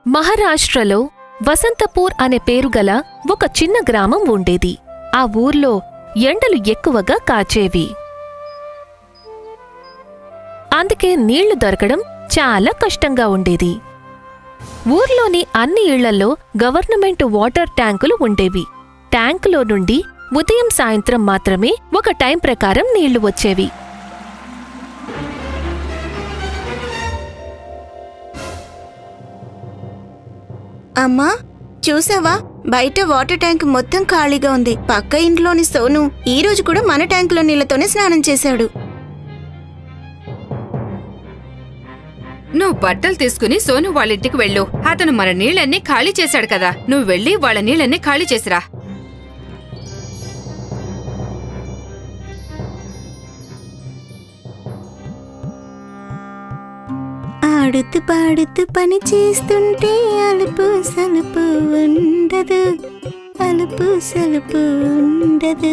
మహారాష్ట్రలో వసంతపూర్ అనే పేరుగల ఒక చిన్న గ్రామం ఉండేది. ఆ ఊర్లో ఎండలు ఎక్కువగా కాచేవి. అందుకే నీళ్లు దొరకడం చాలా కష్టంగా ఉండేది. ఊర్లోని అన్ని ఇళ్లలో గవర్నమెంట్ వాటర్ ట్యాంకులు ఉండేవి. ట్యాంకులో నుండి ఉదయం సాయంత్రం మాత్రమే ఒక టైం ప్రకారం నీళ్లు వచ్చేవి. అమ్మా, చూసావా? బయట వాటర్ ట్యాంక్ మొత్తం ఖాళీగా ఉంది. పక్క ఇంట్లోని సోను ఈ రోజు కూడా మన ట్యాంకులో నీళ్లతోనే స్నానం చేశాడు. నువ్వు బట్టలు తీసుకుని సోను వాళ్ళింటికి వెళ్ళు. అతను మన నీళ్ళన్నీ ఖాళీ చేశాడు కదా, నువ్వు వెళ్ళి వాళ్ళ నీళ్ళన్నీ ఖాళీ చేసిరా. ఆడుతూ పాడుతూ పని చేస్తుంటే అలుపు సలుపు ఉండదు, అలుపు సలుపు ఉండదు.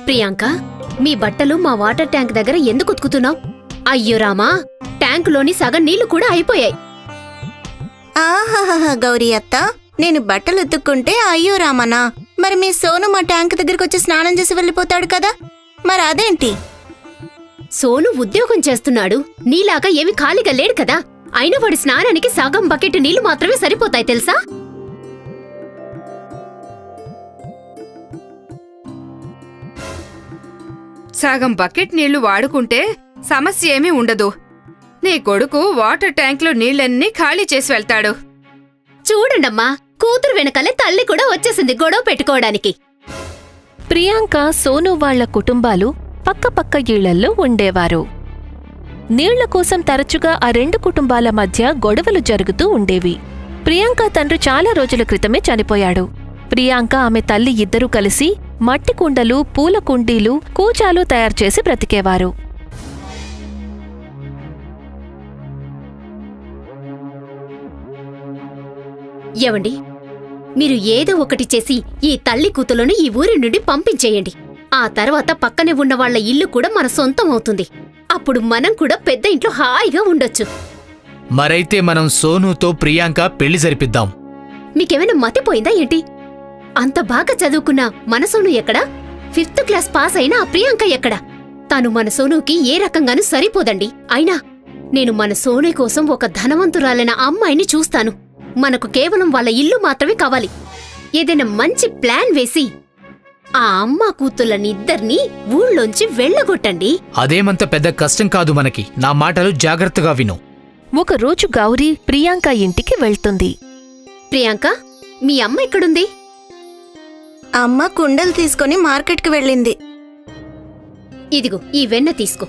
ప్రియాంక, మీ బట్టలు మా వాటర్ ట్యాంక్ దగ్గర ఎందుకు ఉతుకుతున్నావు? అయ్యో రామా, ట్యాంకులోని సగం నీళ్లు కూడా అయిపోయాయి. ఆహాహా గౌరీ అత్త, నేను బట్టలు ఉతుక్కుంటే అయ్యో రామనా, మరి మీ సోను మా ట్యాంక్ దగ్గరకు వచ్చి స్నానం చేసి వెళ్ళిపోతాడు కదా, మరి అదేంటి? సోను ఉద్యోగం చేస్తున్నాడు, నీలాగా ఏమి ఖాళీగా లేడు కదా. అయినా వాడి స్నానానికి సగం బకెట్ నీళ్లు మాత్రమే సరిపోతాయి తెలుసా? సగం బకెట్ నీళ్లు వాడుకుంటే సమస్య ఏమీ ఉండదు. నీ కొడుకు వాటర్ ట్యాంక్లో నీళ్ళన్నీ ఖాళీ చేసి వెళ్తాడు. చూడండమ్మా, కూతురు వెనకాలే తల్లి కూడా వచ్చేసింది గొడవ పెట్టుకోవడానికి. ప్రియాంక, సోను వాళ్ల కుటుంబాలు పక్కపక్క ఇళ్లల్లో ఉండేవారు. నీళ్ల కోసం తరచుగా ఆ రెండు కుటుంబాల మధ్య గొడవలు జరుగుతూ ఉండేవి. ప్రియాంక తండ్రి చాలా రోజుల క్రితమే చనిపోయాడు. ప్రియాంక, ఆమె తల్లి ఇద్దరూ కలిసి మట్టి కుండలు, పూల కుండీలు, కూచాలు తయారుచేసి బ్రతికేవారు. ఏవండి, మీరు ఏదో ఒకటి చేసి ఈ తల్లి కూతులను ఈ ఊరి నుండి పంపించేయండి. ఆ తర్వాత పక్కనే ఉన్న వాళ్ల ఇల్లు కూడా మన సొంతం అవుతుంది. అప్పుడు మనం కూడా పెద్ద ఇంట్లో హాయిగా ఉండొచ్చు. మరైతే మనం సోనుతో ప్రియాంక పెళ్లి జరిపిద్దాం. మీకేమైనా మతిపోయిందా ఏంటి? అంత బాగా చదువుకున్న మన సోను ఎక్కడా? 5th క్లాస్ పాస్ అయిన ఆ ప్రియాంక ఎక్కడా? తాను మన సోనుకి ఏ రకంగానూ సరిపోదండి. అయినా నేను మన సోను కోసం ఒక ధనవంతురాలైన అమ్మాయిని చూస్తాను. మనకు కేవలం వాళ్ళ ఇల్లు మాత్రమే కావాలి. ఏదైనా మంచి ప్లాన్ వేసి ఆ అమ్మ కూతుళ్ళనిద్దర్నీ ఊళ్ళోంచి వెళ్ళగొట్టండి. అదేమంత పెద్ద కష్టం కాదు మనకి. నా మాటలు జాగ్రత్తగా విను. ఒకరోజు గౌరీ ప్రియాంక ఇంటికి వెళ్తుంది. ప్రియాంక, మీ అమ్మ ఎక్కడుంది? అమ్మ కుండలు తీసుకుని మార్కెట్కి వెళ్ళింది. ఇదిగో ఈ వెన్న తీసుకో.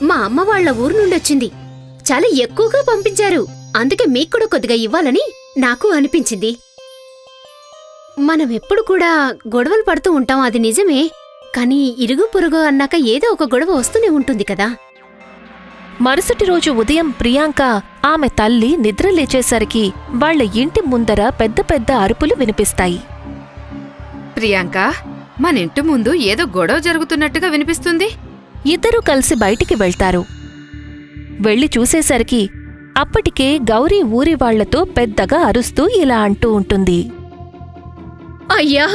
మా అమ్మ వాళ్ల ఊరు నుండొచ్చింది. చాలా ఎక్కువగా పంపించారు. అందుకే మీక్కూడా కొద్దిగా ఇవ్వాలని నాకు అనిపించింది. మనం ఎప్పుడు కూడా గొడవలు పడుతూ ఉంటాం, అది నిజమే. కానీ ఇరుగు పొరుగు అన్నాక ఏదో ఒక గొడవ వస్తూనే ఉంటుంది కదా. మరుసటి రోజు ఉదయం ప్రియాంక, ఆమె తల్లి నిద్ర లేచేసరికి వాళ్ల ఇంటి ముందర పెద్ద పెద్ద అరుపులు వినిపిస్తాయి. ప్రియాంక, మన ఇంటి ముందు ఏదో గొడవ జరుగుతున్నట్టుగా వినిపిస్తుంది. ఇద్దరూ కలిసి బయటికి వెళ్తారు. వెళ్లి చూసేసరికి అప్పటికే గౌరీ ఊరి వాళ్లతో పెద్దగా అరుస్తూ ఇలా అంటూ ఉంటుంది. అయ్యా,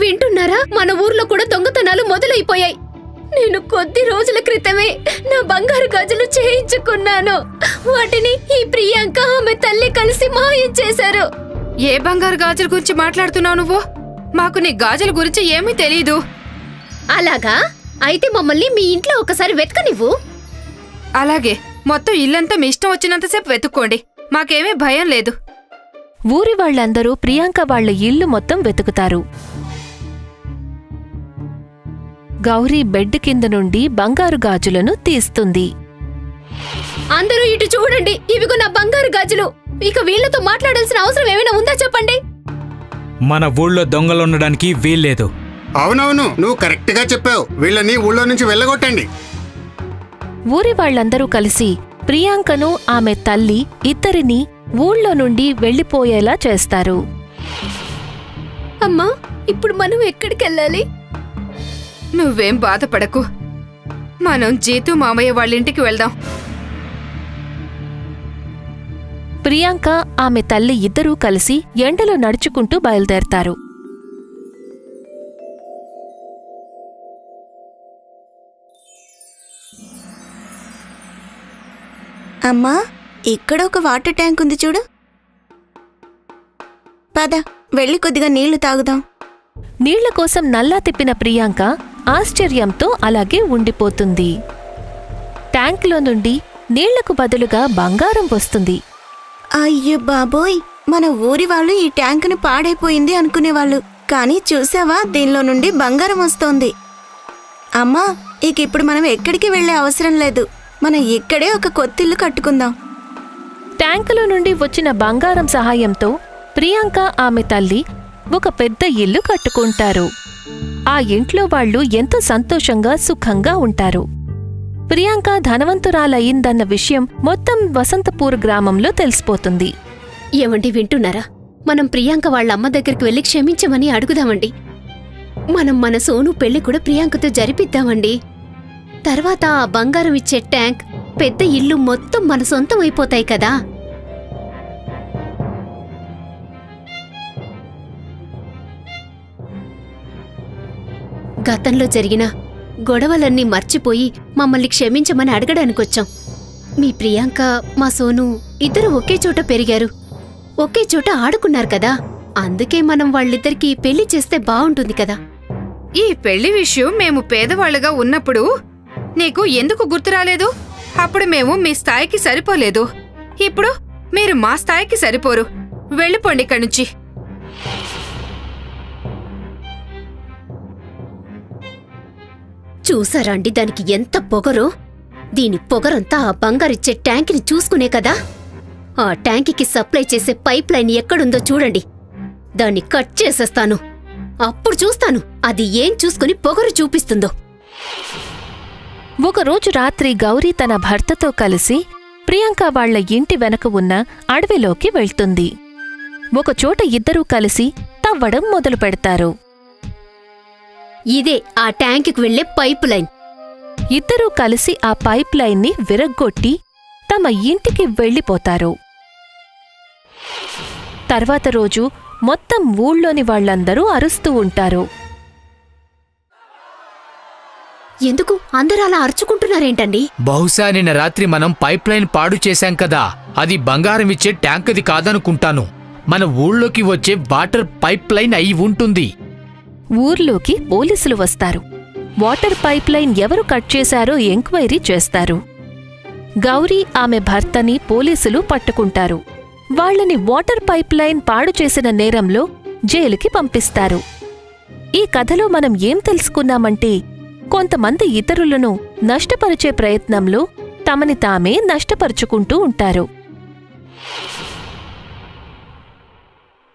వింటున్నారా? మన ఊర్లో కూడా దొంగతనాలు మొదలైపోయాయి. నేను కొద్ది రోజుల క్రితమే నా బంగారు గాజులు చేయించుకున్నాను. వాటిని ఈ ప్రియాంక, ఆమె తల్లి కలిసి మాయం చేశారు. ఏ బంగారు గాజుల గురించి మాట్లాడుతున్నావు నువ్వు? మాకు నీ గాజుల గురించి ఏమీ తెలీదు. అలాగా? అయితే మమ్మల్ని మీ ఇంట్లో ఒకసారి వెతకనివ్వు. అలాగే, మొత్తం ఇల్లంతా మీ ఇష్టం వచ్చినంతసేపు వెతుక్కోండి. మాకేమీ భయం లేదు. ఊరి వాళ్లందరూ ప్రియాంక వాళ్ల ఇల్లు మొత్తం వెతుకుతారు. గౌరీ బెడ్ కింద నుండి బంగారు గాజులను తీస్తుంది. అందరూ ఇటు చూడండి, ఇవిగో నా బంగారు గాజులు. ఇక వీళ్లతో మాట్లాడాల్సిన అవసరం ఏమైనా ఉందా చెప్పండి. మన ఊళ్ళో దొంగలుండడానికి వీల్లేదు. అవునవును, నువ్వు కరెక్ట్ గా చెప్పావు. వీళ్ళని ఊళ్ళో నుంచి వెళ్ళగొట్టండి. ఊరి వాళ్లందరూ కలిసి ప్రియాంకను, ఆమె తల్లి ఇద్దరినీ ఊళ్ళో నుండి వెళ్లిపోయేలా చేస్తారు. అమ్మా, ఇప్పుడు మనం ఎక్కడికెళ్ళాలి? నువ్వేం బాధపడకు. మనం జీతు మామయ్య వాళ్ళింటికి వెళ్దాం. ప్రియాంక ఆమె తల్లి ఇద్దరూ కలిసి ఎండలో నడుచుకుంటూ బయలుదేరతారు. అమ్మా, ఇక్కడ ఒక వాటర్ ట్యాంక్ ఉంది చూడు. పద, వెళ్ళి కొద్దిగా నీళ్లు తాగుదాం. నీళ్ల కోసం నల్లా తిప్పిన ప్రియాంక ఆశ్చర్యంతో అలాగే ఉండిపోతుంది. ట్యాంకులో నుండి నీళ్లకు బదులుగా బంగారం వస్తుంది. అయ్యో బాబోయ్, మన ఊరి వాళ్ళు ఈ ట్యాంకుని పాడైపోయింది అనుకునేవాళ్ళు. కానీ చూసావా, దీనిలో నుండి బంగారం వస్తోంది. అమ్మా, ఇప్పుడు మనం ఎక్కడికి వెళ్లే అవసరం లేదు. మనం ఇక్కడే ఒక కొత్తిల్లు కట్టుకుందాం. ట్యాంకులో నుండి వచ్చిన బంగారం సహాయంతో ప్రియాంక ఆమె తల్లి ఒక పెద్ద ఇల్లు కట్టుకుంటారు. ఆ ఇంట్లో వాళ్ళు ఎంతో సంతోషంగా సుఖంగా ఉంటారు. ప్రియాంక ధనవంతురాలయ్యిందన్న విషయం మొత్తం వసంతపూర్ గ్రామంలో తెలిసిపోతుంది. ఏమండి, వింటున్నారా? మనం ప్రియాంక వాళ్ళ అమ్మ దగ్గరికి వెళ్లి క్షమించమని అడుగుదామండి. మనం మన సోను పెళ్లి కూడా ప్రియాంకతో జరిపిద్దామండి. తర్వాత ఆ బంగారం ఇచ్చే ట్యాంక్, పెద్ద ఇల్లు మొత్తం మన సొంతం అయిపోతాయి కదా. గతంలో జరిగిన గొడవలన్నీ మర్చిపోయి మమ్మల్ని క్షమించమని అడగడానికొచ్చాం. మీ ప్రియాంక, మా సోను ఇద్దరు ఒకే చోట పెరిగారు, ఒకే చోట ఆడుకున్నారు కదా. అందుకే మనం వాళ్ళిద్దరికీ పెళ్లి చేస్తే బావుంటుంది కదా. ఈ పెళ్లి విషయం మేము పేదవాళ్లుగా ఉన్నప్పుడు నీకు ఎందుకు గుర్తు రాలేదు? అప్పుడు మేము మీ స్థాయికి సరిపోలేదు. ఇప్పుడు మీరు మా స్థాయికి సరిపోరు. వెళ్ళిపోండి ఇక్కడి నుంచి. చూసారాండి దానికి ఎంత పొగరో? దీని పొగరంతా ఆ బంగారిచ్చే ట్యాంకిని చూసుకునే కదా. ఆ ట్యాంకికి సప్లై చేసే పైప్ లైన్ ఎక్కడుందో చూడండి. దాన్ని కట్ చేసేస్తాను. అప్పుడు చూస్తాను అది ఏం చూసుకుని పొగరు చూపిస్తుందో. ఒకరోజు రాత్రి గౌరీ తన భర్తతో కలిసి ప్రియాంక వాళ్ల ఇంటి వెనక ఉన్న అడవిలోకి వెళ్తుంది. ఒకచోట ఇద్దరూ కలిసి తవ్వడం మొదలు పెడతారు. ఇదే ఆ ట్యాంకుకి వెళ్లే పైప్ లైన్. ఇద్దరూ కలిసి ఆ పైప్ లైన్ని విరగ్గొట్టి తమ ఇంటికి వెళ్ళిపోతారు. తర్వాత రోజు మొత్తం ఊళ్ళోని వాళ్లందరూ అరుస్తూ ఉంటారు. ఎందుకు అందరూ అలా అరుచుకుంటున్నారేంటండి? బహుశా నిన్న రాత్రి మనం పైప్ లైన్ పాడు చేశాం కదా, అది బంగారం ఇచ్చే ట్యాంకుది కాదనుకుంటాను. మన ఊళ్ళోకి వచ్చే వాటర్ పైప్ లైన్ అయి ఉంటుంది. ఊర్లోకి పోలీసులు వస్తారు. వాటర్ పైప్ లైన్ ఎవరు కట్ చేశారో ఎంక్వైరీ చేస్తారు. గౌరీ ఆమె భర్తని పోలీసులు పట్టుకుంటారు. వాళ్ళని వాటర్ పైప్ లైన్ పాడు చేసిన నేరంలో జైలుకి పంపిస్తారు. ఈ కథలో మనం ఏం తెలుసుకున్నామంటే, కొంతమంది ఇతరులను నష్టపరిచే ప్రయత్నంలో తమని తామే నష్టపరుచుకుంటూ ఉంటారు.